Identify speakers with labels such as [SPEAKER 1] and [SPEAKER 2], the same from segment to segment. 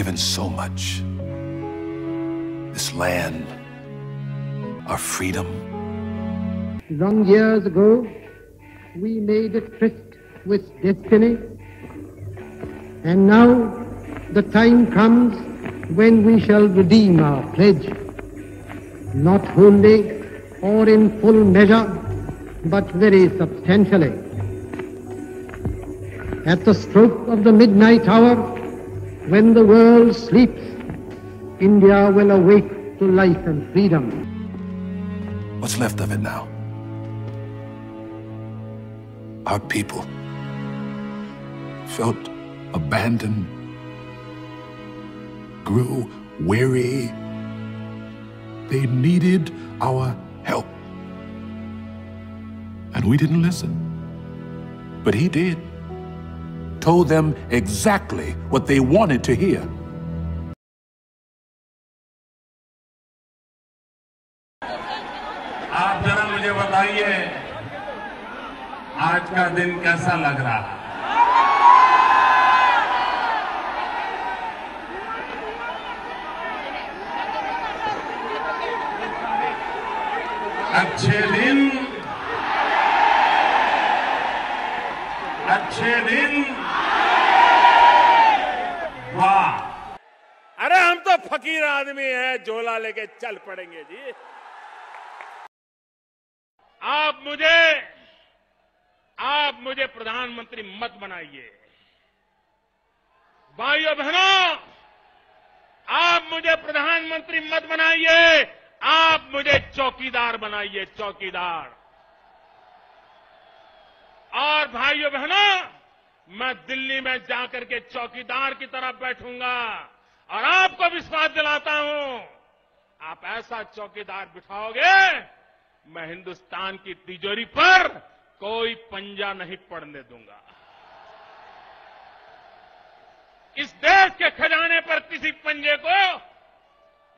[SPEAKER 1] given so much. This land, our freedom.
[SPEAKER 2] Long years ago, we made a tryst with destiny, and now the time comes when we shall redeem our pledge, not wholly or in full measure, but very substantially. At the stroke of the midnight hour, when the world sleeps, India will awake to life and freedom.
[SPEAKER 1] What's left of it now? Our people felt abandoned, grew weary. They needed our help. And we didn't listen. But he did. Told them exactly what they wanted to hear.
[SPEAKER 3] आप जरा मुझे बताइए, आज का दिन कैसा लग रहा है? अच्छे दिन, वाह!
[SPEAKER 4] अरे हम तो फकीर आदमी हैं, झोला लेके चल पड़ेंगे जी। आप मुझे प्रधानमंत्री मत बनाइए। भाइयों बहनों, आप मुझे प्रधानमंत्री मत बनाइए, आप मुझे चौकीदार बनाइए, चौकीदार। और भाइयों बहनों, मैं दिल्ली में जाकर के चौकीदार की तरफ बैठूंगा और आपको विश्वास दिलाता हूं, आप ऐसा चौकीदार बिठाओगे, मैं हिंदुस्तान की तिजोरी पर कोई पंजा नहीं पड़ने दूंगा। इस देश के खजाने पर किसी पंजे को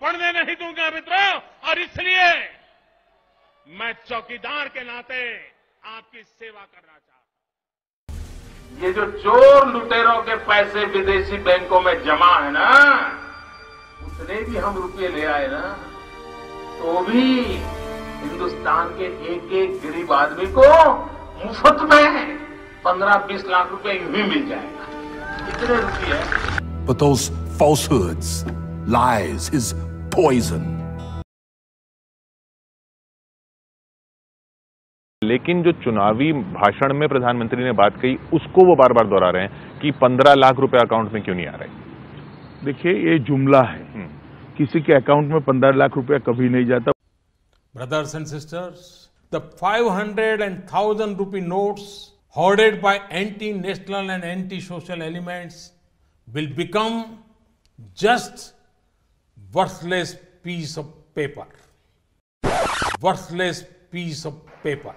[SPEAKER 4] पड़ने नहीं दूंगा मित्रों, और इसलिए मैं चौकीदार के नाते आपकी सेवा करना चाहता हूं।
[SPEAKER 3] ये जो चोर लुटेरों के पैसे विदेशी बैंकों में जमा है ना, उतने भी हम रुपये ले आए ना, तो भी हिंदुस्तान के एक एक गरीब आदमी को मुफ्त में 15-20 लाख रुपए यूं ही मिल जाएगा। इतने रुपये।
[SPEAKER 1] But those falsehoods, lies, his poison.
[SPEAKER 5] लेकिन जो चुनावी भाषण में प्रधानमंत्री ने बात कही, उसको वो बार बार दोहरा रहे हैं कि 15 लाख रुपए अकाउंट में क्यों नहीं आ रहे।
[SPEAKER 6] देखिए, ये जुमला है, किसी के अकाउंट में 15 लाख रुपया कभी नहीं जाता।
[SPEAKER 4] Brothers and sisters, the 500 and 1000 rupee notes hoarded by anti-national and anti-social elements will become just worthless piece of paper. Worthless piece of paper.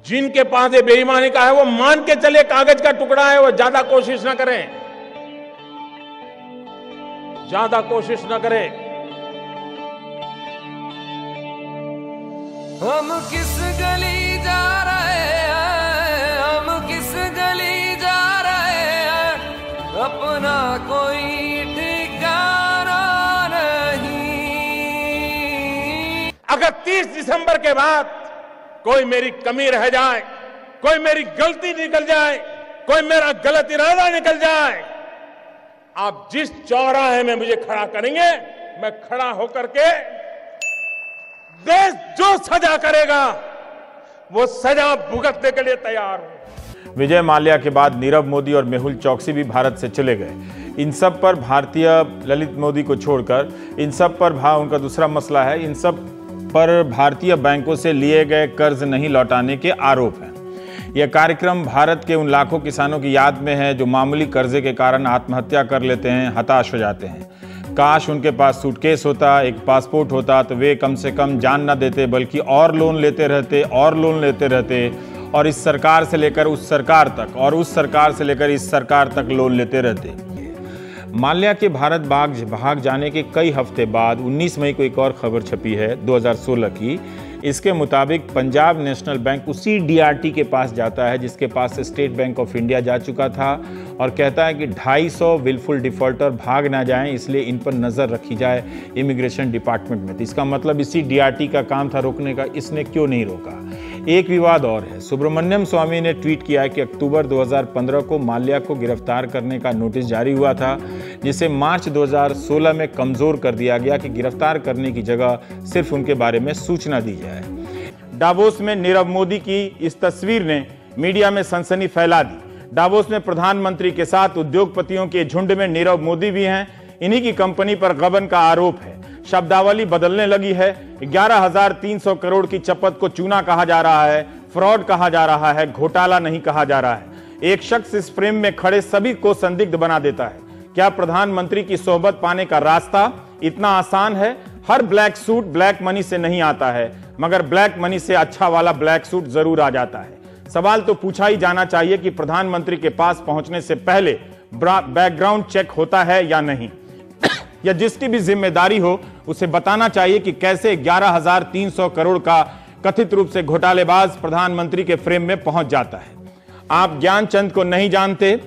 [SPEAKER 4] जिनके पास ये बेईमानी का है, वो मान के चले कागज का टुकड़ा है, वो ज्यादा कोशिश ना करें, ज्यादा कोशिश ना करें।
[SPEAKER 7] हम किस गली जा रहे हैं, हम किस गली जा रहे हैं, अपना कोई ठिकाना नहीं।
[SPEAKER 4] अगर 30 दिसंबर के बाद कोई मेरी कमी रह जाए, कोई मेरी गलती निकल जाए, कोई मेरा गलत इरादा निकल जाए, आप जिस चौराहे में मुझे खड़ा करेंगे, मैं खड़ा होकर के देश जो सजा करेगा वो सजा भुगतने के लिए तैयार हूं।
[SPEAKER 5] विजय माल्या के बाद नीरव मोदी और मेहुल चौकसी भी भारत से चले गए। इन सब पर भारतीय ललित मोदी को छोड़कर इन सब पर उनका दूसरा मसला है, इन सब पर भारतीय बैंकों से लिए गए कर्ज नहीं लौटाने के आरोप हैं। यह कार्यक्रम भारत के उन लाखों किसानों की याद में है जो मामूली कर्जे के कारण आत्महत्या कर लेते हैं, हताश हो जाते हैं। काश उनके पास सूटकेस होता, एक पासपोर्ट होता, तो वे कम से कम जान ना देते, बल्कि और लोन लेते रहते, और लोन लेते रहते, और इस सरकार से लेकर उस सरकार तक, और उस सरकार से लेकर इस सरकार तक लोन लेते रहते। माल्या के भारत भाग जाने के कई हफ्ते बाद 19 मई को एक और खबर छपी है 2016 की, इसके मुताबिक पंजाब नेशनल बैंक उसी डीआरटी के पास जाता है जिसके पास स्टेट बैंक ऑफ इंडिया जा चुका था और कहता है कि 250 विलफुल डिफॉल्टर भाग ना जाएं, इसलिए इन पर नज़र रखी जाए इमिग्रेशन डिपार्टमेंट में। तो इसका मतलब इसी डीआरटी का काम था रोकने का, इसने क्यों नहीं रोका। एक विवाद और है। सुब्रमण्यम स्वामी ने ट्वीट किया है कि अक्टूबर 2015 को माल्या को गिरफ्तार करने का नोटिस जारी हुआ था, जिसे मार्च 2016 में कमजोर कर दिया गया कि गिरफ्तार करने की जगह सिर्फ उनके बारे में सूचना दी जाए। डावोस में नीरव मोदी की इस तस्वीर ने मीडिया में सनसनी फैला दी। डावोस में प्रधानमंत्री के साथ उद्योगपतियों के झुंड में नीरव मोदी भी हैं। इन्हीं की कंपनी पर गबन का आरोप है। शब्दावली बदलने लगी है। 11,300 करोड़ की चपत को चूना कहा जा रहा है, फ्रॉड कहा जा रहा है, घोटाला नहीं कहा जा रहा है। एक शख्स इस फ्रेम में खड़े सभी को संदिग्ध बना देता है। क्या प्रधानमंत्री की सोहबत पाने का रास्ता इतना आसान है? हर ब्लैक सूट ब्लैक मनी से नहीं आता है, मगर ब्लैक मनी से अच्छा वाला ब्लैक सूट जरूर आ जाता है। सवाल तो पूछा ही जाना चाहिए कि प्रधानमंत्री के पास पहुंचने से पहले बैकग्राउंड चेक होता है या नहीं, या जिसकी भी जिम्मेदारी हो उसे बताना चाहिए कि कैसे 11,300 करोड़ का कथित रूप से घोटालेबाज प्रधानमंत्री के फ्रेम में पहुंच जाता है। आप ज्ञानचंद को नहीं जानते।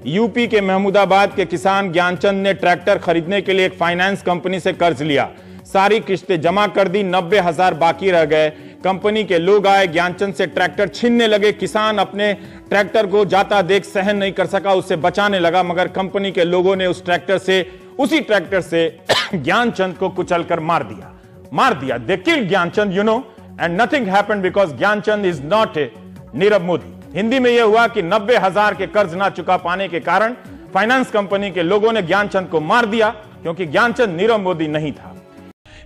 [SPEAKER 5] यूपी के महमूदाबाद के किसान ज्ञानचंद ने ट्रैक्टर खरीदने के लिए एक फाइनेंस कंपनी से कर्ज लिया। सारी किस्तें जमा कर दी, 90,000 बाकी रह गए। कंपनी के लोग आए, ज्ञानचंद से ट्रैक्टर छीनने लगे। किसान अपने ट्रैक्टर को जाता देख सहन नहीं कर सका, उससे बचाने लगा, मगर कंपनी के लोगों ने उसी ट्रैक्टर से ज्ञानचंद को कुचलकर मार दिया। They killed Gyanchand, you know, and nothing happened because Gyanchand is not a Nirav Modi. Hindi में यह हुआ कि 90,000 के कर्ज ना चुका पाने के कारण फाइनेंस कंपनी के लोगों ने ज्ञानचंद को मार दिया, क्योंकि ज्ञानचंद नीरव मोदी नहीं था।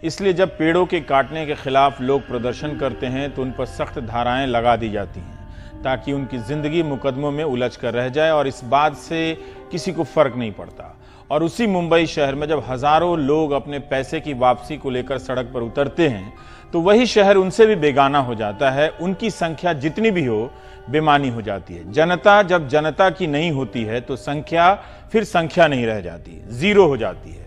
[SPEAKER 5] इसलिए जब पेड़ों के काटने के खिलाफ लोग प्रदर्शन करते हैं तो उन पर सख्त धाराएं लगा दी जाती हैं ताकि उनकी जिंदगी मुकदमों में उलझ कर रह जाए और इस बात से किसी को फर्क नहीं पड़ता। और उसी मुंबई शहर में जब हजारों लोग अपने पैसे की वापसी को लेकर सड़क पर उतरते हैं तो वही शहर उनसे भी बेगाना हो जाता है। उनकी संख्या जितनी भी हो बेमानी हो जाती है। जनता जब जनता की नहीं होती है तो संख्या फिर संख्या नहीं रह जाती, जीरो हो जाती है।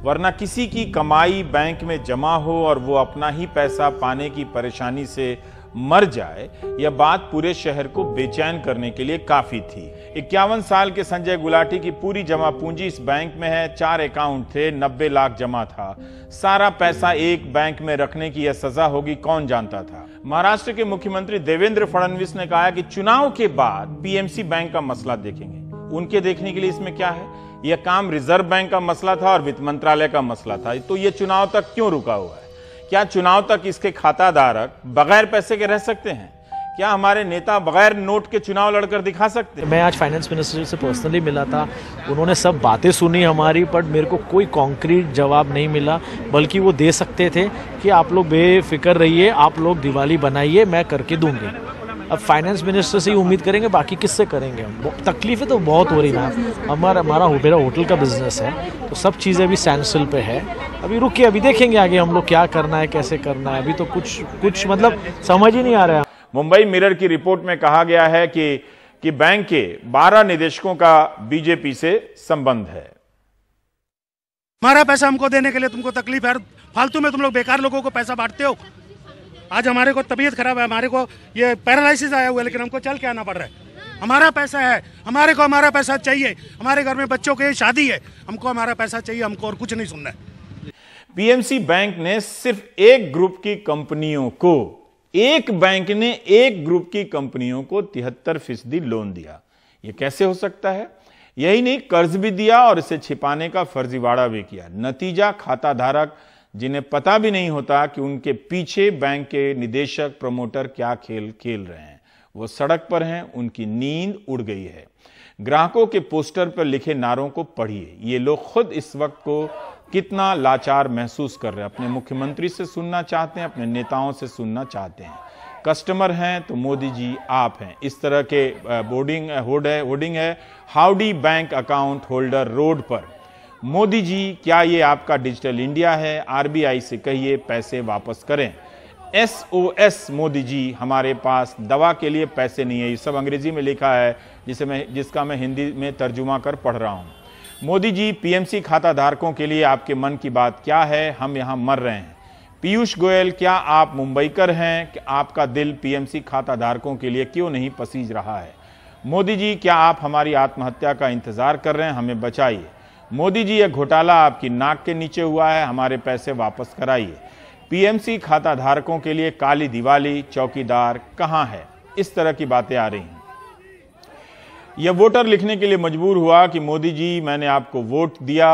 [SPEAKER 5] वरना किसी की कमाई बैंक में जमा हो और वो अपना ही पैसा पाने की परेशानी से मर जाए, यह बात पूरे शहर को बेचैन करने के लिए काफी थी। 51 साल के संजय गुलाटी की पूरी जमा पूंजी इस बैंक में है। 4 अकाउंट थे, 90 लाख जमा था। सारा पैसा एक बैंक में रखने की यह सजा होगी, कौन जानता था। महाराष्ट्र के मुख्यमंत्री देवेंद्र फडणवीस ने कहा कि चुनाव के बाद पीएमसी बैंक का मसला देखेंगे। उनके देखने के लिए इसमें क्या है? यह काम रिजर्व बैंक का मसला था और वित्त मंत्रालय का मसला था, तो यह चुनाव तक क्यों रुका हुआ है? क्या चुनाव तक इसके खाताधारक बगैर पैसे के रह सकते हैं? क्या हमारे नेता बगैर नोट के चुनाव लड़कर दिखा सकते हैं?
[SPEAKER 8] मैं आज फाइनेंस मिनिस्टर से पर्सनली मिला था, उन्होंने सब बातें सुनी हमारी, बट मेरे को कोई कॉन्क्रीट जवाब नहीं मिला। बल्कि वो दे सकते थे कि आप लोग बेफिक्र रहिए, आप लोग दिवाली बनाइए, मैं करके दूंगी। अब फाइनेंस मिनिस्टर से ही उम्मीद करेंगे, बाकी किससे करेंगे हम? तकलीफें तो बहुत हो रही हैं। मेरा होटल का बिजनेस है, तो सब चीज़ें अभी स्टैंड स्टिल पे है। अभी रुकिए, अभी देखेंगे आगे हम लोग क्या करना है, कैसे करना है। अभी तो कुछ मतलब समझ ही नहीं आ रहा है।
[SPEAKER 5] मुंबई मिरर की रिपोर्ट में कहा गया है कि बैंक के 12 निदेशकों का बीजेपी से संबंध है।
[SPEAKER 9] हमारा पैसा हमको देने के लिए तुमको तकलीफ है, फालतू में तुम लोग बेकार लोगों को पैसा बांटते हो। आज हमारे को तबीयत खराब है, हमारे को ये पैरालिसिस आया हुआ है, लेकिन हमको चल के आना पड़ रहा है। हमारा पैसा है, हमारे को हमारा पैसा चाहिए। हमारे घर में बच्चों की शादी है, हमको हमारा पैसा चाहिए, हमको और कुछ नहीं सुनना है।
[SPEAKER 5] पीएमसी बैंक ने सिर्फ एक ग्रुप की कंपनियों को, एक बैंक ने एक ग्रुप की कंपनियों को 73% लोन दिया। यह कैसे हो सकता है? यही नहीं, कर्ज भी दिया और इसे छिपाने का फर्जीवाड़ा भी किया। नतीजा, खाता धारक जिन्हें पता भी नहीं होता कि उनके पीछे बैंक के निदेशक प्रमोटर क्या खेल खेल रहे हैं, वो सड़क पर हैं, उनकी नींद उड़ गई है। ग्राहकों के पोस्टर पर लिखे नारों को पढ़िए। ये लोग खुद इस वक्त को कितना लाचार महसूस कर रहे हैं। अपने मुख्यमंत्री से सुनना चाहते हैं, अपने नेताओं से सुनना चाहते हैं। कस्टमर हैं तो मोदी जी आप हैं। इस तरह के होर्डिंग है, howdy bank account holder road पर। मोदी जी, क्या ये आपका डिजिटल इंडिया है? आरबीआई से कहिए पैसे वापस करें। SOS मोदी जी, हमारे पास दवा के लिए पैसे नहीं है। ये सब अंग्रेजी में लिखा है, जिसका मैं हिंदी में तर्जुमा कर पढ़ रहा हूं। मोदी जी, पीएमसी खाता धारकों के लिए आपके मन की बात क्या है? हम यहां मर रहे हैं। पीयूष गोयल, क्या आप मुंबईकर हैं कि आपका दिल पीएमसी खाता धारकों के लिए क्यों नहीं पसीज रहा है? मोदी जी, क्या आप हमारी आत्महत्या का इंतजार कर रहे हैं? हमें बचाइए। मोदी जी, यह घोटाला आपकी नाक के नीचे हुआ है, हमारे पैसे वापस कराइए। पीएमसी खाता धारकों के लिए काली दिवाली, चौकीदार कहां है? इस तरह की बातें आ रही हैं। यह वोटर लिखने के लिए मजबूर हुआ कि मोदी जी, मैंने आपको वोट दिया,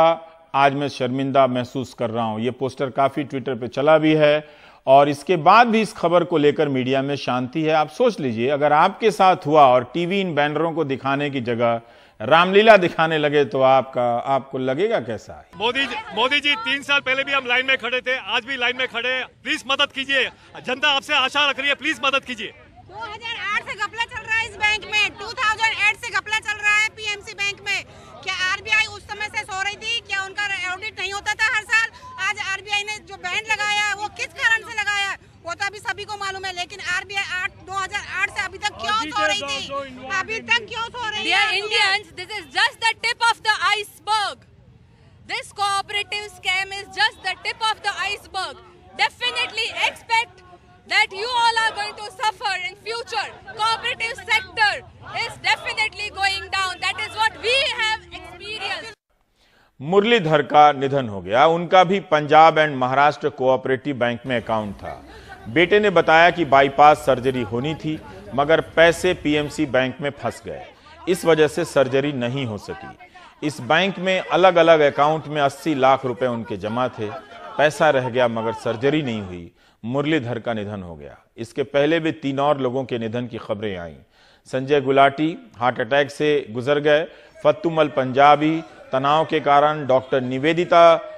[SPEAKER 5] आज मैं शर्मिंदा महसूस कर रहा हूं। यह पोस्टर काफी ट्विटर पे चला भी है और इसके बाद भी इस खबर को लेकर मीडिया में शांति है। आप सोच लीजिए, अगर आपके साथ हुआ और टीवी इन बैनरों को दिखाने की जगह रामलीला दिखाने लगे तो आपको लगेगा कैसा?
[SPEAKER 10] मोदी जी 3 साल पहले भी हम लाइन में खड़े थे, आज भी लाइन में खड़े हैं। प्लीज मदद कीजिए, जनता आपसे आशा रख रही है, प्लीज मदद कीजिए।
[SPEAKER 11] 2008 से घपला चल रहा है इस बैंक में, 2008 से घपला चल रहा है पीएमसी बैंक में। क्या आरबीआई उस समय से सो रही थी? क्या उनका ऑडिट नहीं होता था हर साल? आज आरबीआई ने जो बैन लगाया है वो किस कारण से लगाया है वो तो अभी सभी को मालूम है, लेकिन आरबीआई 2008 से अभी तक क्यों सो रही थी? अभी तक क्यों सो रही है?
[SPEAKER 12] Dear Indians, this is just the tip of the iceberg. This cooperative scam is just the tip of the iceberg. Definitely expect that you all are going to suffer in future. Cooperative sector is definitely going down. That is what we have experienced.
[SPEAKER 5] Muralidhar का निधन हो गया। उनका भी Punjab and Maharashtra cooperative bank में account था। बेटे ने बताया कि बाईपास सर्जरी होनी थी, मगर पैसे पीएमसी बैंक में फंस गए, इस वजह से सर्जरी नहीं हो सकी। इस बैंक में अलग अलग अकाउंट में 80 लाख रुपए उनके जमा थे, पैसा रह गया मगर सर्जरी नहीं हुई। मुरलीधर का निधन हो गया। इसके पहले भी 3 और लोगों के निधन की खबरें आईं। संजय गुलाटी हार्ट अटैक से गुजर गए। फत्तुमल पंजाबी, तनाव के कारण। डॉक्टर निवेदिता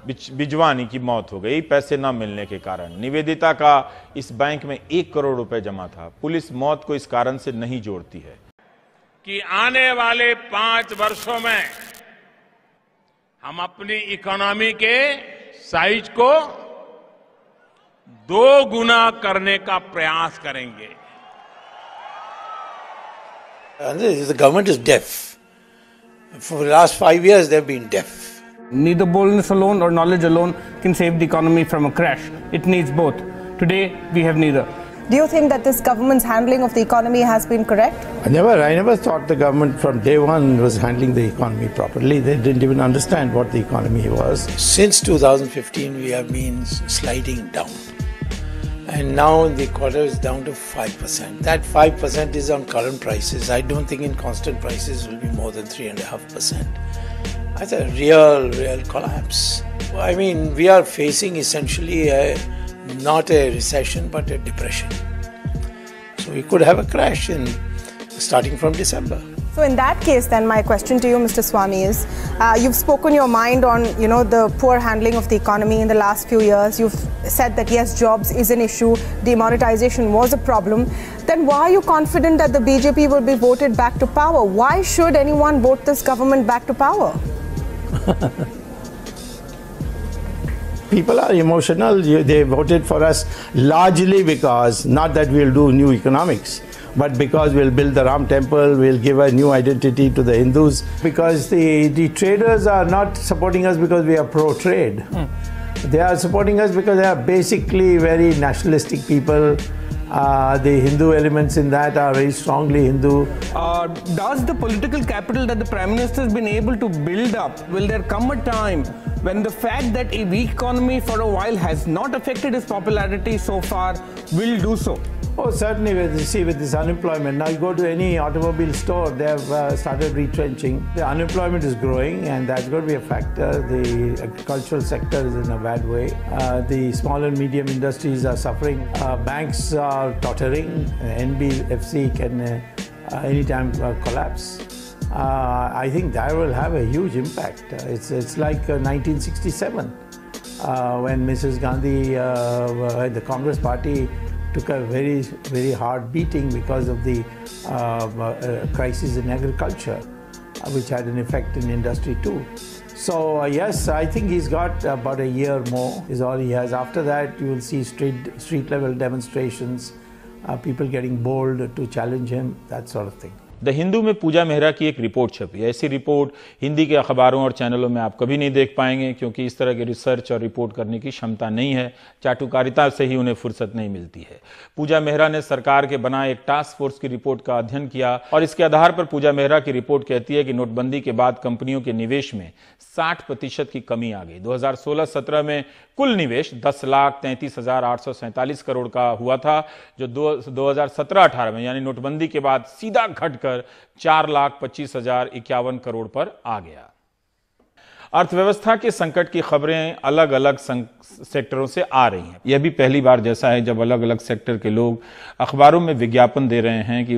[SPEAKER 5] बिजवानी की मौत हो गई पैसे न मिलने के कारण। निवेदिता का इस बैंक में 1 करोड़ रुपए जमा था। पुलिस मौत को इस कारण से नहीं जोड़ती है
[SPEAKER 4] कि आने वाले 5 वर्षों में हम अपनी इकोनॉमी के साइज को 2 गुना करने का प्रयास करेंगे।
[SPEAKER 13] The government is deaf. For the last 5 years, they've been deaf.
[SPEAKER 14] Neither boldness alone or knowledge alone can save the economy from a crash. It needs both. Today, we have neither.
[SPEAKER 15] Do you think that this government's handling of the economy has been correct?
[SPEAKER 13] I never thought the government from day one was handling the economy properly. They didn't even understand what the economy was. Since 2015, we have been sliding down. And now the quarter is down to 5%. That 5% is on current prices. I don't think in constant prices will be more than 3.5%. That's a real collapse. I mean, we are facing essentially not a recession but a depression. So we could have a crash starting from December.
[SPEAKER 15] So in that case, then my question to you, Mr. Swamy, is you've spoken your mind on the poor handling of the economy in the last few years. You've said that yes, jobs is an issue, demonetization was a problem. Then why are you confident that the BJP will be voted back to power? Why should anyone vote this government back to power?
[SPEAKER 13] People are emotional. They voted for us largely because, not that we'll do new economics, but because we'll build the Ram temple, we'll give a new identity to the Hindus. Because the traders are not supporting us because we are pro-trade. They are supporting us because they are basically very nationalistic people. The Hindu elements in that are very strongly Hindu.
[SPEAKER 14] Does the political capital that the Prime Minister has been able to build up, will there come a time when the fact that a weak economy for a while has not affected his popularity so far will do so?
[SPEAKER 13] Oh, certainly. With this unemployment, now you go to any automobile store, they have started retrenching. The unemployment is growing, and that's going to be a factor. The agricultural sector is in a bad way. The small and medium industries are suffering. Banks are tottering. NBFC can anytime collapse. I think that will have a huge impact. It's like 1967 when Mrs. Gandhi, the Congress Party, took a very hard beating because of the crisis in agriculture, which had an effect in industry too. So yes, I think he's got about a year more is all he has. After that, you will see street level demonstrations, people getting bold to challenge him, that sort of thing.
[SPEAKER 5] The Hindu में पूजा मेहरा की एक report छपी। ऐसी report Hindi के अखबारों और चैनलों में आप कभी नहीं देख पाएंगे, क्योंकि इस तरह के रिसर्च और रिपोर्ट करने की क्षमता नहीं है, चाटुकारिता से ही उन्हें फुर्सत नहीं मिलती है। पूजा मेहरा ने सरकार के बनाए एक टास्क फोर्स की रिपोर्ट का अध्ययन किया और इसके आधार पर पूजा मेहरा की रिपोर्ट कहती है कि नोटबंदी के बाद कंपनियों के निवेश में 60% की कमी आ गई। 2016-17 में कुल निवेश 10,33,847 करोड़ का हुआ था, जो 2017-18 में यानी नोटबंदी के बाद सीधा घटकर 4,25,051 करोड़ पर आ गया। अर्थव्यवस्था के संकट की खबरें अलग अलग सेक्टरों से आ रही हैं। यह भी पहली बार जैसा है जब अलग अलग सेक्टर के लोग अखबारों में विज्ञापन दे रहे हैं कि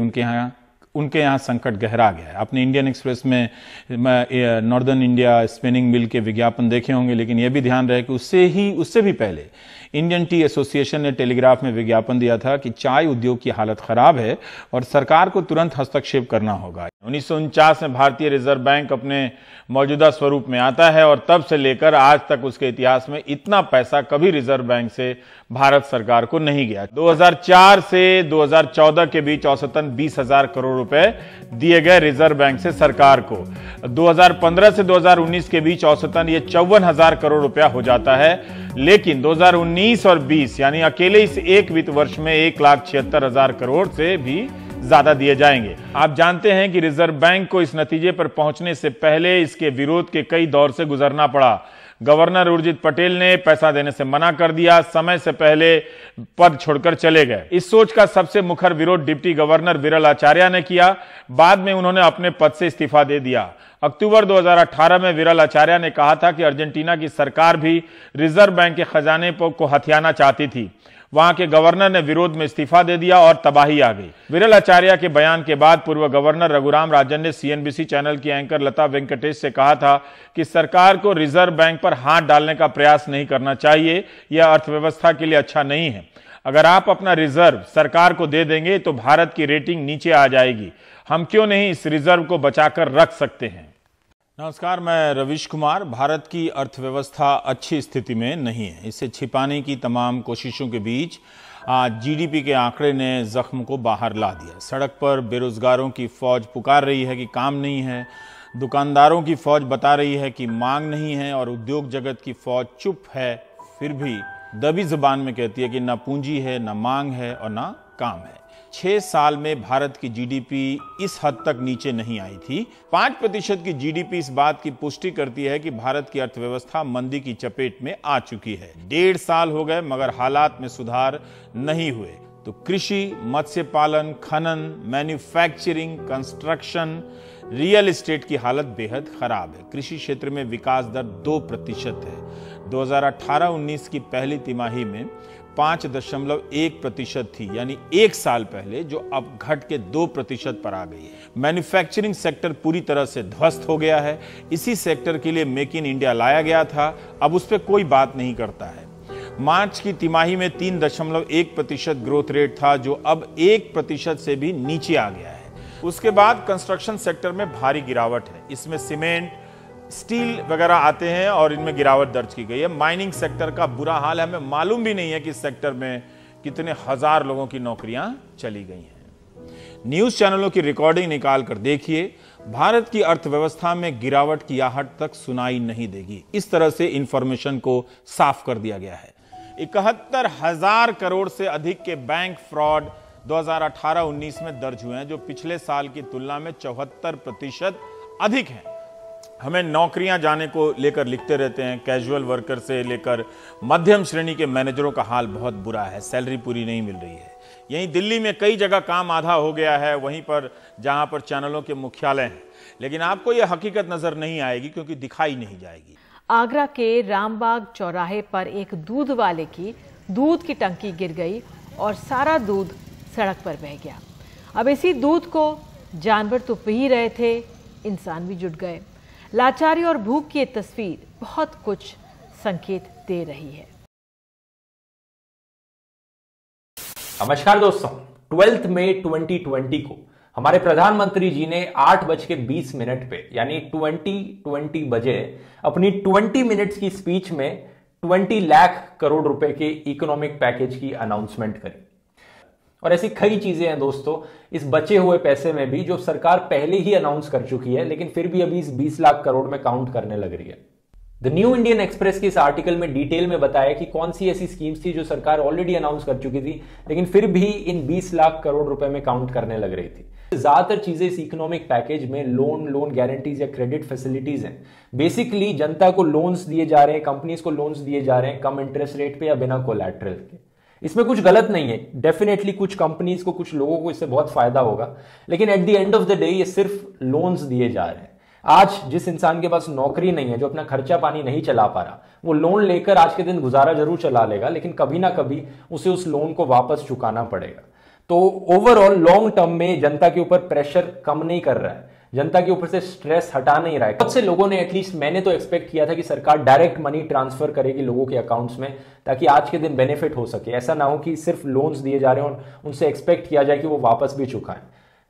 [SPEAKER 5] उनके यहाँ संकट गहरा गया है। आपने इंडियन एक्सप्रेस में नॉर्दर्न इंडिया स्पिनिंग मिल के विज्ञापन देखे होंगे, लेकिन यह भी ध्यान रहे कि उससे भी पहले इंडियन टी एसोसिएशन ने टेलीग्राफ में विज्ञापन दिया था कि चाय उद्योग की हालत खराब है और सरकार को तुरंत हस्तक्षेप करना होगा। 1949 में भारतीय रिजर्व बैंक अपने मौजूदा स्वरूप में आता है और तब से लेकर आज तक उसके इतिहास में इतना पैसा कभी रिजर्व बैंक से भारत सरकार को नहीं गया। 2004 से 2014 के बीच औसतन 20,000 करोड़ रुपए दिए गए रिजर्व बैंक से सरकार को। 2015 से 2019 के बीच औसतन ये 54,000 करोड़ रुपया हो जाता है, लेकिन 2019 और 20 यानी अकेले इस एक वित्त वर्ष में 1,76,000 करोड़ से भी ज्यादा दिए जाएंगे। आप जानते हैं कि रिजर्व बैंक को इस नतीजे पर पहुंचने से पहले इसके विरोध के कई दौर से गुजरना पड़ा। गवर्नर उर्जित पटेल ने पैसा देने से मना कर दिया, समय से पहले पद छोड़कर चले गए। इस सोच का सबसे मुखर विरोध डिप्टी गवर्नर विरल आचार्य ने किया। बाद में उन्होंने अपने पद से इस्तीफा दे दिया। अक्टूबर 2018 में विरल आचार्य ने कहा था कि अर्जेंटीना की सरकार भी रिजर्व बैंक के खजाने को हथियाना चाहती थी। वहां के गवर्नर ने विरोध में इस्तीफा दे दिया और तबाही आ गई। विरल आचार्य के बयान के बाद पूर्व गवर्नर रघुराम राजन ने सीएनबीसी चैनल की एंकर लता वेंकटेश से कहा था कि सरकार को रिजर्व बैंक पर हाथ डालने का प्रयास नहीं करना चाहिए, यह अर्थव्यवस्था के लिए अच्छा नहीं है। अगर आप अपना रिजर्व सरकार को दे देंगे तो भारत की रेटिंग नीचे आ जाएगी। हम क्यों नहीं इस रिजर्व को बचाकर रख सकते हैं। नमस्कार, मैं रविश कुमार। भारत की अर्थव्यवस्था अच्छी स्थिति में नहीं है। इसे छिपाने की तमाम कोशिशों के बीच आज जीडीपी के आंकड़े ने जख्म को बाहर ला दिया। सड़क पर बेरोजगारों की फौज पुकार रही है कि काम नहीं है, दुकानदारों की फौज बता रही है कि मांग नहीं है और उद्योग जगत की फौज चुप है, फिर भी दबी जुबान में कहती है कि ना पूंजी है, ना मांग है और ना काम है। 6 साल में भारत की जीडीपी इस हद तक नीचे नहीं आई थी। 5% की जीडीपी इस बात की पुष्टि करती है कि भारत की अर्थव्यवस्था मंदी की चपेट में आ चुकी है। 1.5 साल हो गए मगर हालात में सुधार नहीं हुए। तो कृषि, मत्स्य पालन, खनन, मैन्युफैक्चरिंग, कंस्ट्रक्शन, रियल एस्टेट की हालत बेहद खराब है। कृषि क्षेत्र में विकास दर 2% है। 2018-19 की पहली तिमाही में 5.1% थी, यानी 1 साल पहले, जो अब घट के 2% पर आ गई है। मैन्युफैक्चरिंग सेक्टर पूरी तरह से ध्वस्त हो गया है। इसी सेक्टर के लिए मेक इन इंडिया लाया गया था, अब उस पर कोई बात नहीं करता है। मार्च की तिमाही में 3.1% ग्रोथ रेट था, जो अब 1% से भी नीचे आ गया है। उसके बाद कंस्ट्रक्शन सेक्टर में भारी गिरावट है। इसमें सीमेंट, स्टील वगैरह आते हैं और इनमें गिरावट दर्ज की गई है। माइनिंग सेक्टर का बुरा हाल है। हमें मालूम भी नहीं है कि इस सेक्टर में कितने हजार लोगों की नौकरियां चली गई हैं। न्यूज चैनलों की रिकॉर्डिंग निकाल कर देखिए, भारत की अर्थव्यवस्था में गिरावट की आहट तक सुनाई नहीं देगी। इस तरह से इंफॉर्मेशन को साफ कर दिया गया है। 71,000 करोड़ से अधिक के बैंक फ्रॉड 2018-19 में दर्ज हुए हैं, जो पिछले साल की तुलना में 74% अधिक हैं। हमें नौकरियां जाने को लेकर लिखते रहते हैं। कैजुअल वर्कर से लेकर मध्यम श्रेणी के मैनेजरों का हाल बहुत बुरा है। सैलरी पूरी नहीं मिल रही है। यहीं दिल्ली में कई जगह काम आधा हो गया है, वहीं पर जहां पर चैनलों के मुख्यालय हैं, लेकिन आपको यह हकीकत नजर नहीं आएगी क्योंकि दिखाई नहीं जाएगी।
[SPEAKER 16] आगरा के रामबाग चौराहे पर एक दूध वाले की दूध की टंकी गिर गई और सारा दूध सड़क पर बह गया। अब इसी दूध को जानवर तो पी ही रहे थे, इंसान भी जुट गए। लाचारी और भूख की एक तस्वीर बहुत कुछ संकेत दे रही है।
[SPEAKER 17] नमस्कार दोस्तों, 12 मई 2020 को हमारे प्रधानमंत्री जी ने 8:20 पे यानी 20 बजे अपनी 20 मिनट्स की स्पीच में 20 लाख करोड़ रुपए के इकोनॉमिक पैकेज की अनाउंसमेंट करी। और ऐसी कई चीजें हैं दोस्तों इस बचे हुए पैसे में भी जो सरकार पहले ही अनाउंस कर चुकी है, लेकिन फिर भी अभी इस 20 लाख करोड़ में काउंट करने लग रही है। द न्यू इंडियन एक्सप्रेस के इस आर्टिकल में डिटेल में बताया कि कौन सी ऐसी स्कीम्स थी जो सरकार ऑलरेडी अनाउंस कर चुकी थी, लेकिन फिर भी इन 20 लाख करोड़ रुपए में काउंट करने लग रही थी। ज्यादातर चीजें इस इकोनॉमिक पैकेज में लोन गारंटीज या क्रेडिट फैसिलिटीज हैं। बेसिकली जनता को लोन्स दिए जा रहे हैं, कंपनीज को लोन्स दिए जा रहे हैं कम इंटरेस्ट रेट पे या बिना कोलैटरल के। इसमें कुछ गलत नहीं है, डेफिनेटली कुछ कंपनीज को, कुछ लोगों को इससे बहुत फायदा होगा, लेकिन at the end of the day ये सिर्फ लोन्स दिए जा रहे हैं। आज जिस इंसान के पास नौकरी नहीं है, जो अपना खर्चा पानी नहीं चला पा रहा, वो लोन लेकर आज के दिन गुजारा जरूर चला लेगा, लेकिन कभी ना कभी उसे उस लोन को वापस चुकाना पड़ेगा। तो ओवरऑल लॉन्ग टर्म में जनता के ऊपर प्रेशर कम नहीं कर रहा है, जनता के ऊपर से स्ट्रेस हटा नहीं रहा है। बहुत से लोगों ने, एटलीस्ट मैंने तो एक्सपेक्ट किया था कि सरकार डायरेक्ट मनी ट्रांसफर करेगी लोगों के अकाउंट्स में, ताकि आज के दिन बेनिफिट हो सके। ऐसा ना हो कि सिर्फ लोन्स दिए जा रहे हैं और उनसे एक्सपेक्ट किया जाए कि वो वापस भी चुकाएं।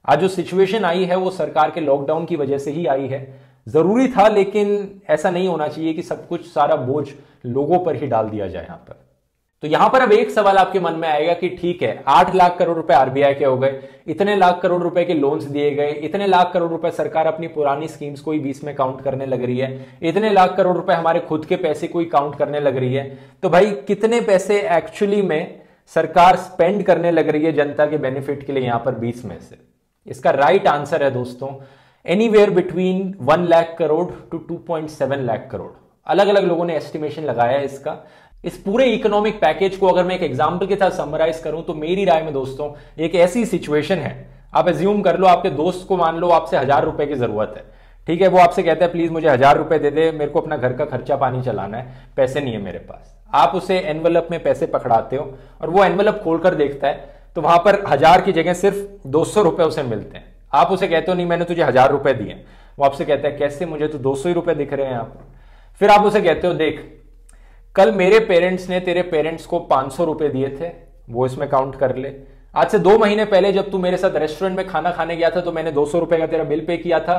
[SPEAKER 17] आज जो सिचुएशन आई है वो सरकार के लॉकडाउन की वजह से ही आई है। जरूरी था, लेकिन ऐसा नहीं होना चाहिए कि सब कुछ, सारा बोझ लोगों पर ही डाल दिया जाए यहां पर। तो यहां पर अब एक सवाल आपके मन में आएगा कि ठीक है, 8 लाख करोड़ रुपए आरबीआई के हो गए, इतने लाख करोड़ रुपए के लोन्स दिए गए, इतने लाख करोड़ रुपए सरकार अपनी पुरानी स्कीम्स को ही 20 में काउंट करने लग रही है, इतने लाख करोड़ रुपए हमारे खुद के पैसे को ही काउंट करने लग रही है। तो भाई कितने पैसे एक्चुअली में सरकार स्पेंड करने लग रही है जनता के बेनिफिट के लिए यहां पर 20 में से? इसका राइट आंसर है दोस्तों anywhere between 1 lakh crore to 2.7 lakh crore. अलग अलग लोगों ने एस्टिमेशन लगाया है इसका। इस पूरे इकोनॉमिक पैकेज को अगर मैं एक एग्जांपल के साथ समराइज करूं तो मेरी राय में दोस्तों एक ऐसी सिचुएशन है, आप एज्यूम कर लो आपके दोस्त को, मान लो आपसे 1000 रुपए की जरूरत है, ठीक है, वो आपसे कहता है प्लीज मुझे 1000 रुपए दे दे, मेरे को अपना घर का खर्चा पानी चलाना है, पैसे नहीं है मेरे पास। आप उसे एनवेलप में पैसे पकड़ाते हो और वो एनवेलप खोलकर देखता है तो वहां पर 1000 की जगह सिर्फ 200 रुपए उसे मिलते हैं। आप उसे कहते हो नहीं मैंने तुझे 1000 रुपए दिए, वो आपसे कहता है कैसे, मुझे तो 200 ही रुपए दिख रहे हैं यहाँ पर। फिर आप उसे कहते हो देख कल मेरे पेरेंट्स ने तेरे पेरेंट्स को 500 रुपए दिए थे, वो इसमें काउंट कर ले। आज से 2 महीने पहले जब तू मेरे साथ रेस्टोरेंट में खाना खाने गया था तो मैंने 200 रुपए का तेरा बिल पे किया था,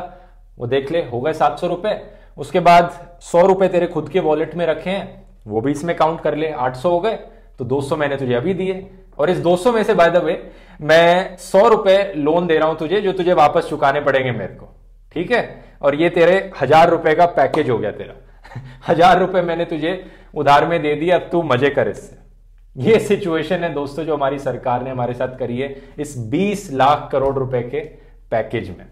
[SPEAKER 17] वो देख ले हो गए 700 रुपए। उसके बाद 100 रुपए तेरे खुद के वॉलेट में रखे हैं, वो भी इसमें काउंट कर ले, 800 हो गए। तो 200 मैंने तुझे अभी दिए और इस 200 में से बाय द वे मैं 100 रुपए लोन दे रहा हूं तुझे, जो तुझे वापस चुकाने पड़ेंगे मेरे को, ठीक है। और ये तेरे 1000 रुपए का पैकेज हो गया तेरा। 1000 रुपए मैंने तुझे उधार में दे दिया, अब तू मजे कर इससे। ये सिचुएशन है दोस्तों जो हमारी सरकार ने हमारे साथ करी है इस 20 लाख करोड़ रुपए के पैकेज में।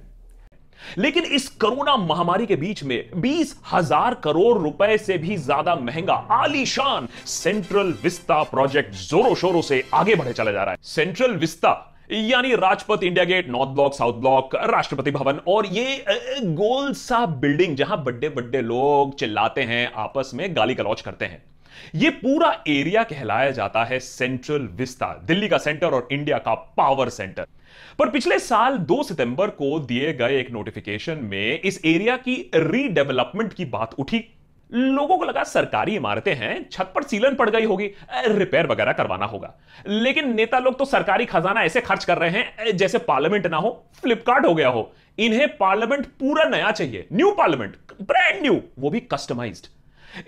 [SPEAKER 18] लेकिन इस कोरोना महामारी के बीच में 20,000 करोड़ रुपए से भी ज्यादा महंगा आलीशान सेंट्रल विस्ता प्रोजेक्ट जोरों शोरों से आगे बढ़े चला जा रहा है। सेंट्रल विस्ता यानी Rajpath, India gate, north block, south block, Rashtrapati Bhavan और ये गोल सा बिल्डिंग जहां बड़े बड़े लोग चिल्लाते हैं, आपस में गाली गलौज करते हैं, ये पूरा एरिया कहलाया जाता है सेंट्रल विस्ता, दिल्ली का सेंटर और इंडिया का पावर सेंटर। पर पिछले साल 2 सितंबर को दिए गए एक नोटिफिकेशन में इस एरिया की रीडेवलपमेंट की बात उठी। लोगों को लगा सरकारी इमारतें हैं, छत पर सीलन पड़ गई होगी, रिपेयर वगैरह करवाना होगा। लेकिन नेता लोग तो सरकारी खजाना ऐसे खर्च कर रहे हैं जैसे पार्लियामेंट ना हो, फ्लिपकार्ट हो गया हो। इन्हें पार्लियामेंट पूरा नया चाहिए, न्यू पार्लियामेंट, ब्रांड न्यू, वो भी कस्टमाइज्ड।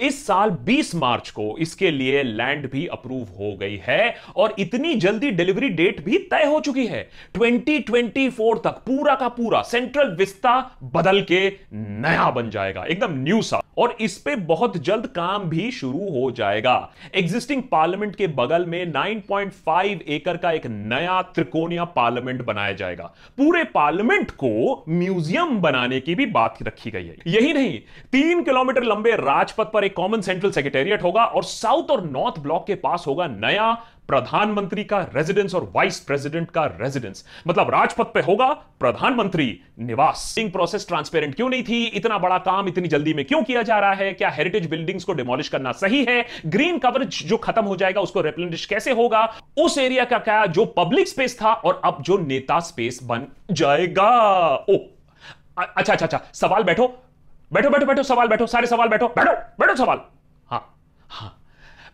[SPEAKER 18] इस साल 20 मार्च को इसके लिए लैंड भी अप्रूव हो गई है और इतनी जल्दी डिलीवरी डेट भी तय हो चुकी है। 2024 तक पूरा का पूरा सेंट्रल विस्ता बदल के नया बन जाएगा, एकदम न्यू सा, और इस पे बहुत जल्द काम भी शुरू हो जाएगा। एग्जिस्टिंग पार्लियामेंट के बगल में 9.5 एकड़ का एक नया त्रिकोणीय पार्लियामेंट बनाया जाएगा। पूरे पार्लियामेंट को म्यूजियम बनाने की भी बात रखी गई है। यही नहीं, 3 किलोमीटर लंबे राजपथ पर एक कॉमन सेंट्रल सेक्रेटेरिएट होगा और साउथ और नॉर्थ ब्लॉक के पास होगा नया प्रधानमंत्री का रेजिडेंस और वाइस प्रेसिडेंट का रेजिडेंस। मतलब राजपथ पे होगा प्रधानमंत्री निवास। प्रोसेस ट्रांसपेरेंट क्यों नहीं थी? इतना बड़ा काम इतनी जल्दी में क्यों किया जा रहा है? क्या हेरिटेज बिल्डिंग्स को डिमोलिश करना सही है? ग्रीन कवरेज जो खत्म हो जाएगा उसको रिप्लेनिश कैसे होगा? उस एरिया का क्या जो पब्लिक स्पेस था और अब जो नेता स्पेस बन जाएगा? ओ अच्छा, सवाल बैठो, सवाल बैठो, सारे सवाल बैठो सवाल। हाँ,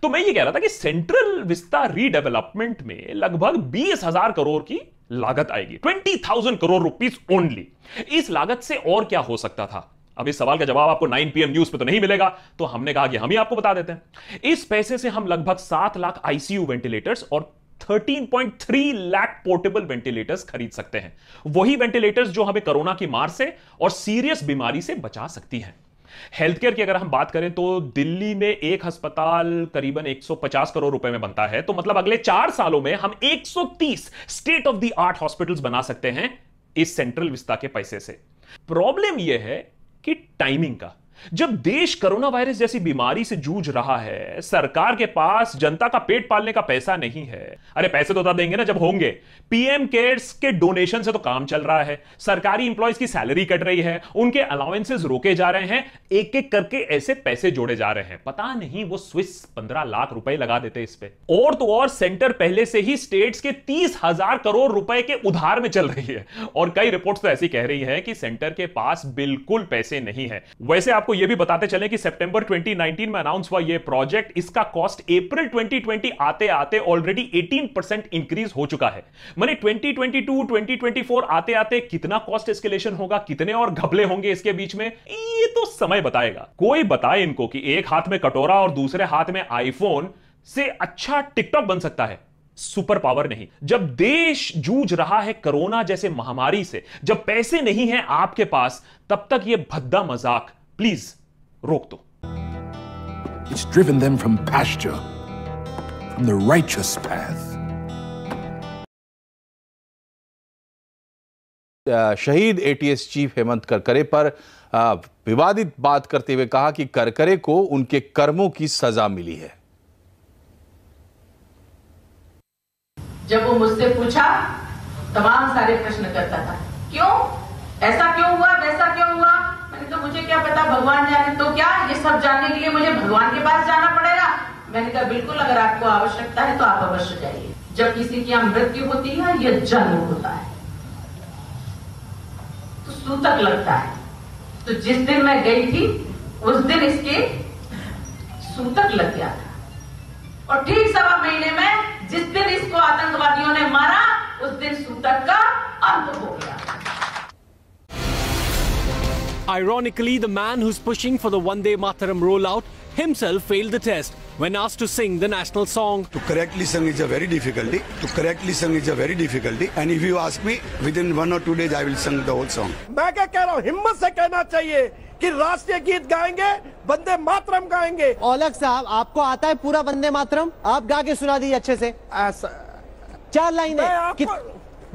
[SPEAKER 18] तो मैं ये कह रहा था कि सेंट्रल विस्ता रीडेवलपमेंट में लगभग 20,000 करोड़ की लागत आएगी, 20,000 करोड़ रुपीस ओनली। इस लागत से और क्या हो सकता था? अब इस सवाल का जवाब आपको 9 PM न्यूज पे तो नहीं मिलेगा, तो हमने कहा कि हम ही आपको बता देते हैं। इस पैसे से हम लगभग 7 लाख ICU वेंटिलेटर्स और 13.3 लाख पोर्टेबल वेंटिलेटर्स खरीद सकते हैं। वही वेंटिलेटर्स जो हमें कोरोना की मार से और सीरियस बीमारी से बचा सकती हैं। हेल्थ केयर की अगर हम बात करें तो दिल्ली में एक अस्पताल करीबन 150 करोड़ रुपए में बनता है, तो मतलब अगले 4 सालों में हम 130 state of the art hospitals बना सकते हैं इस सेंट्रल विस्ता के पैसे से। प्रॉब्लम यह है कि टाइमिंग का। जब देश कोरोना वायरस जैसी बीमारी से जूझ रहा है, सरकार के पास जनता का पेट पालने का पैसा नहीं है। अरे पैसे तो तब देंगे ना जब होंगे। पीएम केयर्स के डोनेशन से तो काम चल रहा है, सरकारी इंप्लॉइज की सैलरी कट रही है, उनके अलाउंसेस रोके जा रहे हैं, एक एक करके ऐसे पैसे जोड़े जा रहे हैं। पता नहीं वो स्विस 15 लाख रुपए लगा देते इस पे। और तो और सेंटर पहले से ही स्टेट्स के 30,000 करोड़ रुपए के उधार में चल रही है, और कई रिपोर्ट्स तो ऐसी कह रही है कि सेंटर के पास बिल्कुल पैसे नहीं है। वैसे आपको यह भी बताते चलें कि सितंबर 2019 में अनाउंस हुआ यह प्रोजेक्ट, इसका कॉस्ट अप्रैल 2020 आते आते ऑलरेडी 18% इंक्रीज हो चुका है। माने 2022 2024 आते आते कितना कॉस्ट एस्केलेशन होगा, कितने और घपले होंगे इसके बीच में, ये तो समय बताएगा। कोई बताए इनको कि एक हाथ में कटोरा और दूसरे हाथ में आईफोन से अच्छा टिकटॉक बन सकता है। सुपर पावर नहीं। जब देश जूझ रहा है कोरोना जैसे महामारी से, जब पैसे नहीं हैं आपके पास, तब तक यह भद्दा मजाक प्लीज रोक दो।
[SPEAKER 1] It's driven them from pasture, from the righteous path.
[SPEAKER 19] शहीद एटीएस चीफ हेमंत करकरे पर विवादित बात करते हुए कहा कि करकरे को उनके कर्मों की सजा मिली है।
[SPEAKER 20] जब वो मुझसे पूछा, तमाम सारे प्रश्न करता था, क्यों ऐसा क्यों हुआ, वैसा क्यों हुआ। मैंने कहा मुझे क्या पता, भगवान जाने। तो क्या ये सब जानने के लिए मुझे भगवान के पास जाना पड़ेगा। मैंने कहा बिल्कुल, अगर आपको आवश्यकता है तो आप अवश्य जाइए। जब किसी की मृत्यु होती है यह जन्म होता है तो सूतक लगता है। तो जिस दिन मैं गई थी उस दिन इसके सूतक लग गया था, और ठीक 1.25 महीने में जिस दिन इसको आतंकवादियों ने मारा उस दिन सूतक का अंत हो गया।
[SPEAKER 21] Ironically, the man who's pushing for the Vande Mataram rollout himself failed the test when asked to sing the national song.
[SPEAKER 22] To correctly sing is a very difficulty. To correctly sing is a very difficulty. And if you ask me, within 1 or 2 days I will sing the whole song.
[SPEAKER 23] मैं क्या कह रहा हूँ, हिम्मत से कहना चाहिए कि राष्ट्रीय गीत गाएंगे, वंदे मातरम गाएंगे।
[SPEAKER 24] औलख साहब, आपको आता है पूरा वंदे मातरम? आप गा के सुना दीजिए अच्छे से। 4 लाइनें,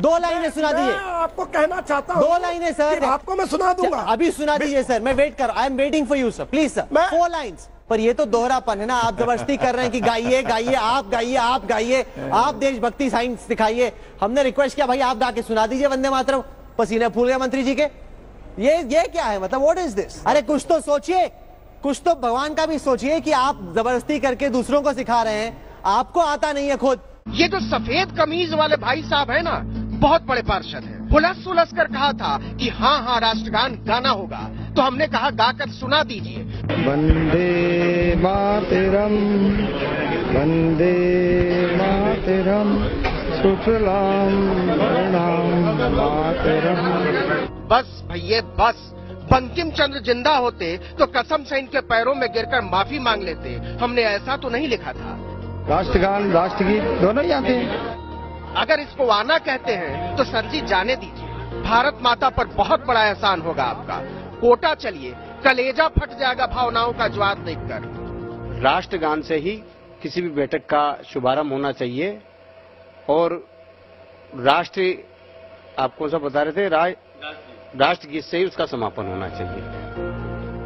[SPEAKER 24] 2 लाइनें सुना दीजिए।
[SPEAKER 23] आपको कहना चाहता हूँ
[SPEAKER 24] 2 लाइनें सर,
[SPEAKER 23] आपको मैं सुना दूंगा।
[SPEAKER 24] अभी सुना दीजिए सर, मैं वेट कर रहा हूँ। I am waiting for you sir, please sir. 4 lines. पर ये तो दोहरापन है ना, आप जबरदस्ती कर रहे हैं कि गाइए गाइए, आप गाइए, आप गाइए, आप देशभक्ति साइंस दिखाइए। हमने रिक्वेस्ट किया भाई आप गा के सुना दीजिए वंदे मातरम। पसीने फूल गए मंत्री जी के। ये क्या है, मतलब व्हाट इज दिस? अरे कुछ तो सोचिए, कुछ तो भगवान का भी सोचिए कि आप जबरदस्ती करके दूसरों को सिखा रहे हैं, आपको आता नहीं है खुद।
[SPEAKER 23] ये जो सफेद कमीज वाले भाई साहब है ना, बहुत बड़े पार्षद हैं। हुलस हुलस कर कहा था कि हाँ राष्ट्रगान गाना होगा, तो हमने कहा गाकर सुना दीजिए।
[SPEAKER 25] वंदे मातरम, वंदे मातरम, सुफलाम वरदाम मातरम।
[SPEAKER 23] बस भैया बस, बंकिम चंद्र जिंदा होते तो कसम से इनके पैरों में गिरकर माफी मांग लेते। हमने ऐसा तो नहीं लिखा था।
[SPEAKER 25] राष्ट्रगान राष्ट्रगीत दोनों ही आते हैं।
[SPEAKER 23] अगर इसको आना कहते हैं तो सर जी जाने दीजिए। भारत माता पर बहुत बड़ा एहसान होगा आपका। कोटा चलिए, कलेजा फट जाएगा भावनाओं का ज्वार देखकर।
[SPEAKER 26] राष्ट्रगान से ही किसी भी बैठक का शुभारंभ होना चाहिए, और राष्ट्रीय आप कौन सा बता रहे थे, राष्ट्रगीत से ही उसका समापन होना चाहिए।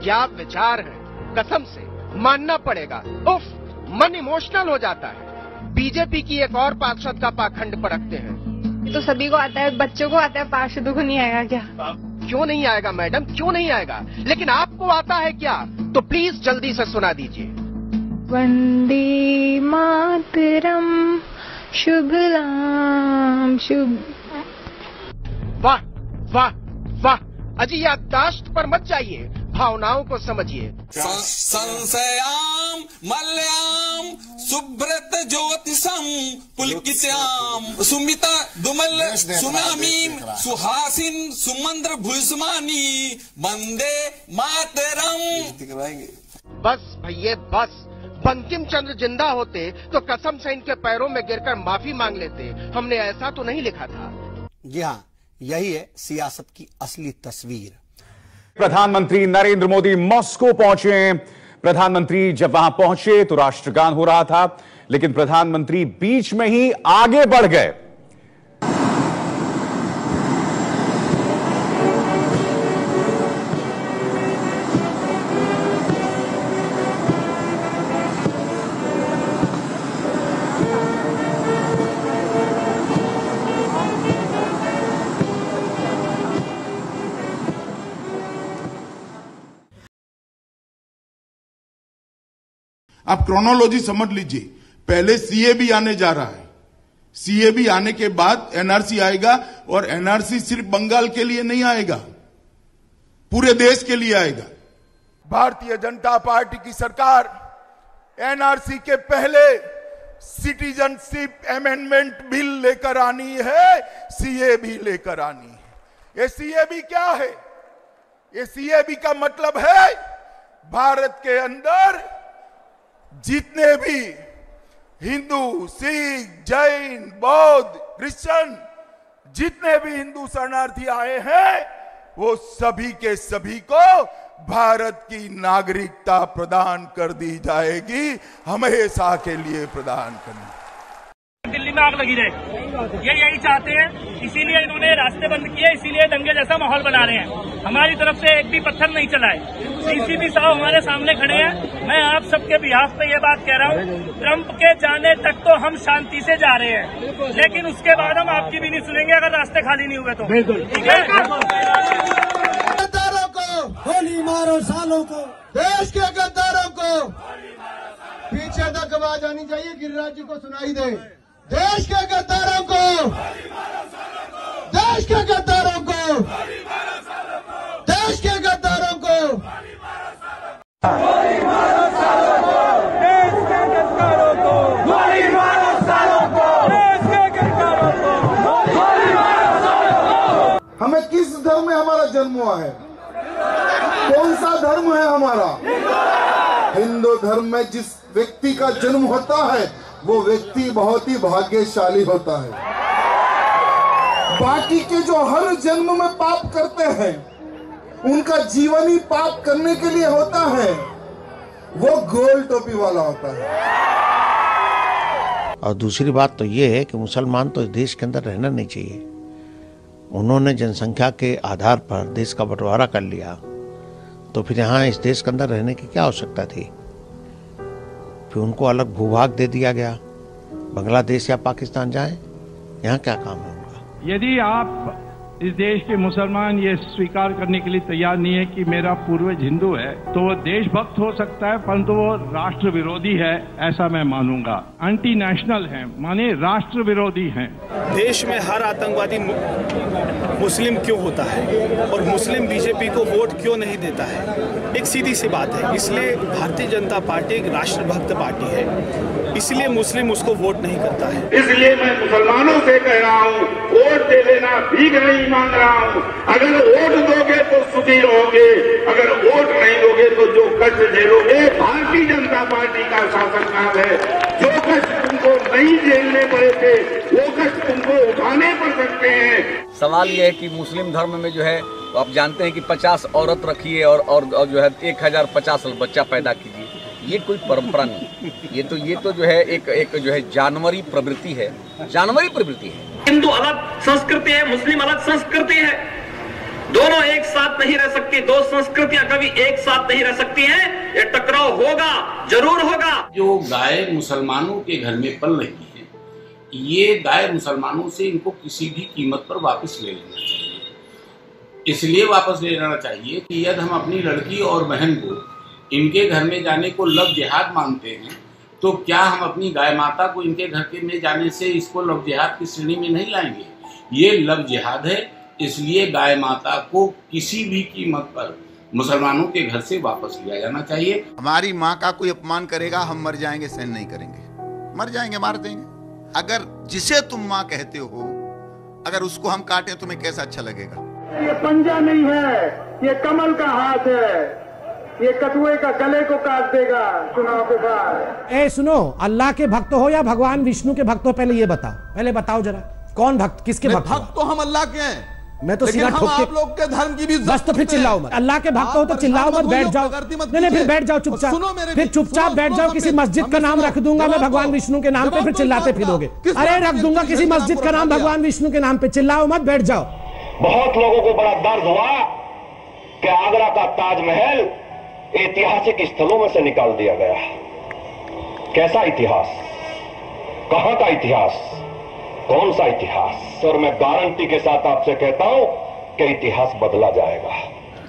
[SPEAKER 23] क्या विचार है, कसम से मानना पड़ेगा। उफ, मन इमोशनल हो जाता है। बीजेपी की एक और पार्षद का पाखंड परखते हैं।
[SPEAKER 27] तो सभी को आता है, बच्चों को आता है, पार्षदों को नहीं आएगा क्या?
[SPEAKER 23] क्यों नहीं आएगा मैडम, क्यों नहीं आएगा? लेकिन आपको आता है क्या? तो प्लीज जल्दी से सुना दीजिए।
[SPEAKER 27] वंदे मातरम, शुभलाम शुभ।
[SPEAKER 23] वाह वाह वाह, अजी याददाश्त पर मत जाइए, भावनाओं को समझिए।
[SPEAKER 28] संशयाम मल्याम सुब्रत ज्योतिषम पुलकित्याम सुमिता दुमल सुनामीम सुहासिन सुमंद्र भुजमानी वंदे मातरम।
[SPEAKER 23] बस भैया बस, बंकिम चंद्र जिंदा होते तो कसम से इनके पैरों में गिरकर माफी मांग लेते। हमने ऐसा तो नहीं लिखा था।
[SPEAKER 2] जी हाँ, यही है सियासत की असली तस्वीर।
[SPEAKER 3] प्रधानमंत्री नरेंद्र मोदी मॉस्को पहुंचे। प्रधानमंत्री जब वहां पहुंचे तो राष्ट्रगान हो रहा था, लेकिन प्रधानमंत्री बीच में ही आगे बढ़ गए।
[SPEAKER 6] आप क्रोनोलॉजी समझ लीजिए, पहले सीएबी आने जा रहा है, सीएबी आने के बाद एनआरसी आएगा, और एनआरसी सिर्फ बंगाल के लिए नहीं आएगा, पूरे देश के लिए आएगा। भारतीय जनता पार्टी की सरकार एनआरसी के पहले सिटीजनशिप अमेंडमेंट बिल लेकर आनी है, सीएबी लेकर आनी है। ये सीएबी क्या है? ये सीएबी का मतलब है भारत के अंदर जितने भी हिंदू, सिख, जैन, बौद्ध, क्रिश्चियन, जितने भी हिंदू शरणार्थी आए हैं, वो सभी के सभी को भारत की नागरिकता प्रदान कर दी जाएगी, हमेशा के लिए प्रदान करनी।
[SPEAKER 7] दिल्ली में आग लगी रहे, ये यही चाहते हैं, इसीलिए इन्होंने रास्ते बंद किए, इसीलिए दंगे जैसा माहौल बना रहे हैं। हमारी तरफ से एक भी पत्थर नहीं चलाए। सीसीपी साहब हमारे सामने खड़े हैं। मैं आप सबके बिहाफ पे ये बात कह रहा हूँ, ट्रंप के जाने तक तो हम शांति से जा रहे हैं, लेकिन उसके बाद हम आपकी भी नहीं सुनेंगे अगर रास्ते खाली नहीं हुए तो। ठीक है?
[SPEAKER 8] गद्दारों को गोली मारो, सालों को, देश के गद्दारों को पीछे तक आवाज आनी चाहिए, गिरिराज जी को सुनाई दे। देश के गद्दारों को, देश के गद्दारों को, देश के गद्दारों को, गोली मारो सालों को, देश के गद्दारों को, गोली मारो सालों को, देश के गद्दारों को, गोली मारो सालों को। हमें किस धर्म में हमारा जन्म हुआ है? कौन सा धर्म है हमारा? हिंदू धर्म में जिस व्यक्ति का जन्म होता है वो व्यक्ति बहुत ही भाग्यशाली होता है। बाकी के जो हर जन्म में पाप करते हैं, उनका जीवन ही पाप करने के लिए होता है, वो गोल टोपी वाला होता है।
[SPEAKER 2] और दूसरी बात तो ये है कि मुसलमान तो इस देश के अंदर रहना नहीं चाहिए। उन्होंने जनसंख्या के आधार पर देश का बंटवारा कर लिया, तो फिर यहाँ इस देश के अंदर रहने की क्या आवश्यकता थी? फिर उनको अलग भूभाग दे दिया गया, बांग्लादेश या पाकिस्तान जाएं, यहाँ क्या काम है उनका?
[SPEAKER 25] यदि आप इस देश के मुसलमान ये स्वीकार करने के लिए तैयार नहीं है कि मेरा पूर्वज हिंदू है, तो वो देशभक्त हो सकता है, परंतु वो राष्ट्र विरोधी है, ऐसा मैं मानूंगा। एंटी नेशनल है, माने राष्ट्र विरोधी है।
[SPEAKER 9] देश में हर आतंकवादी मुस्लिम क्यों होता है और मुस्लिम बीजेपी को वोट क्यों नहीं देता है? एक सीधी सी बात है। इसलिए भारतीय जनता पार्टी एक राष्ट्रभक्त पार्टी है, इसलिए मुस्लिम उसको वोट नहीं करता है।
[SPEAKER 10] इसलिए मैं मुसलमानों से कह रहा हूँ, वोट दे देना, भीख नहीं मांग रहा हूँ। अगर वोट दोगे तो सुखी रहोगे, अगर वोट नहीं दोगे तो जो कष्ट झेलोगे। भारतीय जनता पार्टी का शासनकाल है, जो कष्ट तुमको नहीं झेलने पड़े थे वो कष्ट तुमको उठाने पड़ सकते हैं।
[SPEAKER 11] सवाल ये है कि मुस्लिम धर्म में जो है, आप जानते हैं कि 50 औरत रखिए और जो है 1050 बच्चा पैदा कीजिए। ये कोई परंपरा नहीं, ये तो जो है एक जो है जानवरी प्रवृत्ति है, जानवरी प्रवृत्ति है।
[SPEAKER 7] हिंदू अलग संस्कृति है, मुस्लिम अलग संस्कृति है, दोनों एक साथ नहीं रह सकती। दो संस्कृतियां कभी एक साथ नहीं रह सकती हैं। ये टकराव होगा, जरूर होगा।
[SPEAKER 29] जो गाय मुसलमानों के घर में पल रही है, ये गाय मुसलमानों से इनको किसी भी कीमत पर वापस ले लेना चाहिए। इसलिए वापस ले लेना चाहिए कि यदि हम अपनी लड़की और बहन को इनके घर में जाने को लव जिहाद मानते हैं, तो क्या हम अपनी गाय माता को इनके घर के में जाने से इसको लव जिहाद की श्रेणी में नहीं लाएंगे? ये लव जिहाद है, इसलिए गाय माता को किसी भी कीमत पर मुसलमानों के घर से वापस लिया जाना चाहिए।
[SPEAKER 30] हमारी माँ का कोई अपमान करेगा, हम मर जाएंगे, सहन नहीं करेंगे, मर जाएंगे, मार देंगे। अगर जिसे तुम माँ कहते हो, अगर उसको हम काटें, तुम्हें कैसा अच्छा लगेगा?
[SPEAKER 8] ये पंजा नहीं है, ये कमल का हाथ है। ये कटुए का गले को काट देगा चुनाव के बाद।
[SPEAKER 1] ए सुनो, अल्लाह के भक्त हो या भगवान विष्णु के भक्त हो, पहले ये बताओ, पहले बताओ जरा कौन भक्त, किसके भक्त?
[SPEAKER 4] भक्त तो हम अल्लाह के हैं,
[SPEAKER 1] मैं तो सीधा ठोक के
[SPEAKER 4] आप लोग के धर्म की भी
[SPEAKER 1] बस, तो फिर चिल्लाओ मत। अल्लाह के भक्त हो तो चिल्लाओ मत, बैठ जाओ। नहीं, फिर बैठ जाओ चुपचाप, फिर चुपचाप बैठ जाओ। किसी मस्जिद का नाम रख दूंगा मैं भगवान विष्णु के नाम पे, फिर चिल्लाते फिरोगे। अरे रख दूंगा किसी मस्जिद का नाम भगवान विष्णु के नाम पे, चिल्लाओ मत, बैठ जाओ।
[SPEAKER 5] बहुत लोगों को बड़ा दर्द हुआ कि आगरा का ताजमहल ऐतिहासिक स्थलों में से निकाल दिया गया। कैसा इतिहास, कहां का इतिहास, कौन सा इतिहास? और मैं गारंटी के साथ आपसे कहता हूं कि इतिहास बदला जाएगा।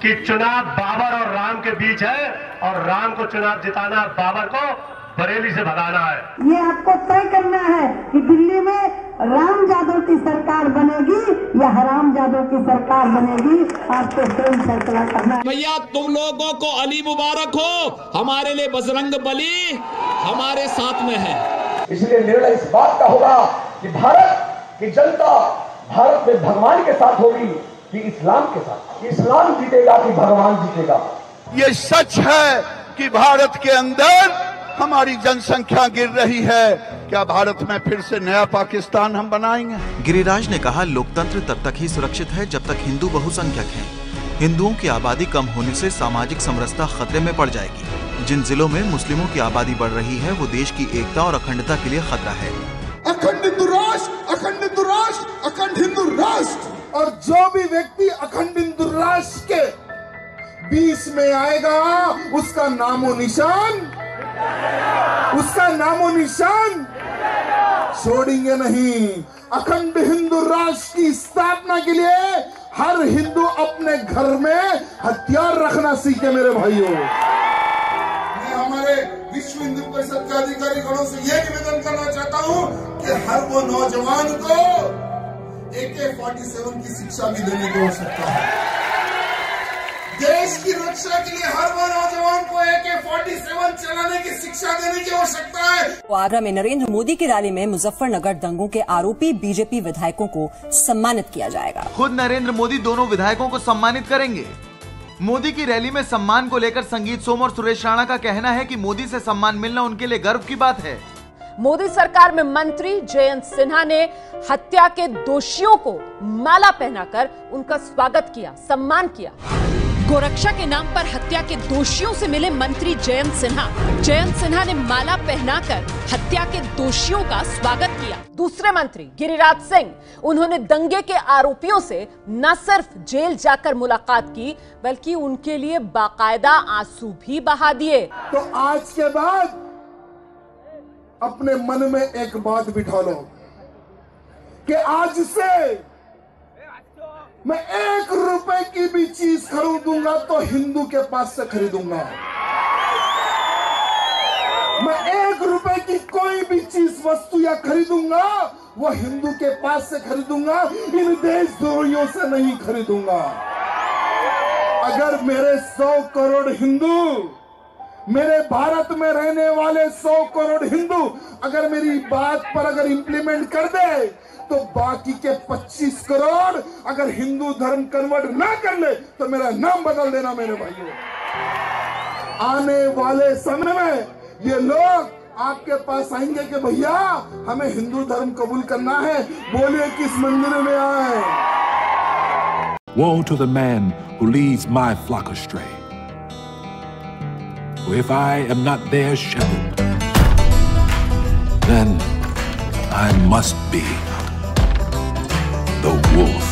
[SPEAKER 12] कि चुनाव बाबर और राम के बीच है और राम को चुनाव जिताना, बाबर को बरेली से भगाना है।
[SPEAKER 13] ये आपको तय करना है कि दिल्ली में राम जादव की सरकार बनेगी या हराम जादव की सरकार बनेगी, आपको स्वयं फैसला करना है।
[SPEAKER 28] भैया तुम लोगों को अली मुबारक हो, हमारे लिए बजरंग बली हमारे साथ में है।
[SPEAKER 12] इसलिए निर्णय इस बात का होगा कि भारत की जनता भारत में भगवान के साथ होगी कि इस्लाम के साथ। इस्लाम जीतेगा कि भगवान जीतेगा।
[SPEAKER 30] ये सच है कि भारत के अंदर हमारी जनसंख्या गिर रही है। क्या भारत में फिर से नया पाकिस्तान हम बनाएंगे?
[SPEAKER 14] गिरिराज ने कहा, लोकतंत्र तब तक ही सुरक्षित है जब तक हिंदू बहुसंख्यक हैं। हिंदुओं की आबादी कम होने से सामाजिक समरसता खतरे में पड़ जाएगी। जिन जिलों में मुस्लिमों की आबादी बढ़ रही है वो देश की एकता और अखंडता के लिए खतरा है।
[SPEAKER 6] अखंड हिंदू राष्ट्र, अखंड हिंदू राष्ट्र, अखंड हिंदू राष्ट्र। और जो भी व्यक्ति अखंड हिंदू राष्ट्र के बीच में आएगा उसका नामो निशान छोड़ेंगे नहीं। अखंड हिंदू राष्ट्र की स्थापना के लिए हर हिंदू अपने घर में हथियार रखना सीखे मेरे भाइयों। मैं हमारे विश्व हिंदू परिषद के अधिकारी गणों से यह निवेदन करना चाहता हूं कि हर वो नौजवान को AK-47 की शिक्षा भी देने की आवश्यकता है। देश की रक्षा के लिए हर वो नौजवान को AK-47 चलाने की शिक्षा देने की आवश्यकता है।
[SPEAKER 15] आगरा में नरेंद्र मोदी की रैली में मुजफ्फरनगर दंगों के आरोपी बीजेपी विधायकों को सम्मानित किया जाएगा।
[SPEAKER 16] खुद नरेंद्र मोदी दोनों विधायकों को सम्मानित करेंगे। मोदी की रैली में सम्मान को लेकर संगीत सोम और सुरेश राणा का कहना है कि मोदी से सम्मान मिलना उनके लिए गर्व की बात है।
[SPEAKER 17] मोदी सरकार में मंत्री जयंत सिन्हा ने हत्या के दोषियों को माला पहनाकर उनका स्वागत किया, सम्मान किया। गोरक्षा के नाम पर हत्या के दोषियों से मिले मंत्री जयंत सिन्हा ने माला पहनाकर हत्या के दोषियों का स्वागत किया। दूसरे मंत्री गिरिराज सिंह, उन्होंने दंगे के आरोपियों से न सिर्फ जेल जाकर मुलाकात की बल्कि उनके लिए बाकायदा आंसू भी बहा दिए।
[SPEAKER 6] तो आज के बाद अपने मन में एक बात बिठा लो कि आज से मैं 1 रुपए की भी चीज खरीदूंगा तो हिंदू के पास से खरीदूंगा। मैं 1 रुपए की कोई भी चीज वस्तु या खरीदूंगा वो हिंदू के पास से खरीदूंगा, इन देशद्रोहियों से नहीं खरीदूंगा। अगर मेरे 100 करोड़ हिंदू, मेरे भारत में रहने वाले 100 करोड़ हिंदू अगर मेरी बात पर अगर इंप्लीमेंट कर दे तो बाकी के 25 करोड़ अगर हिंदू धर्म कन्वर्ट ना कर ले तो मेरा नाम बदल देना मेरे भाइयों। आने वाले समय में ये लोग आपके पास आएंगे कि भैया हमें हिंदू धर्म कबूल करना है, बोलिए किस मंदिर में आए।
[SPEAKER 18] Woe to the man who leads my flock astray. For if I am not their shepherd, then I must be the wolf.